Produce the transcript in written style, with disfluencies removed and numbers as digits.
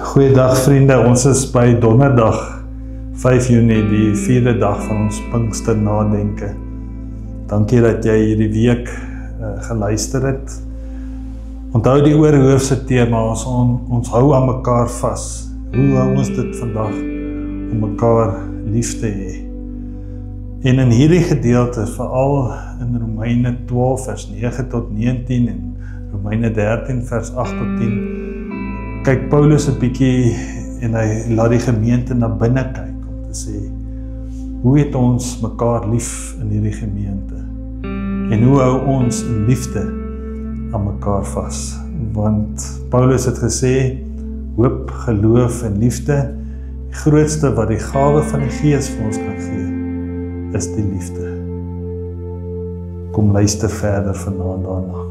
Goeiedag vriende, ons is by donderdag 5 Junie, die 4de dag van ons Pinkster nadenke. Dankie dat jy hierdie week geluister het. Onthou die oorhoofse tema, ons hou aan mekaar vas. Hoe hou ons dit vandag om mekaar lief te hê? En in hierdie gedeelte, veral in Romeine 12 vers 9 tot 19 en Romeine 13 vers 8 tot 10, kyk Paulus 'n bietjie en hy laat die gemeente na binne kyk om te sê, hoe het ons mekaar lief in hierdie gemeente? En hoe hou ons in liefde aan mekaar vas? Want Paulus het gesê, hoop, geloof en liefde, die grootste wat die gawe van die Gees vir ons kan gee, is die liefde. Kom luister verder vanaand daarna.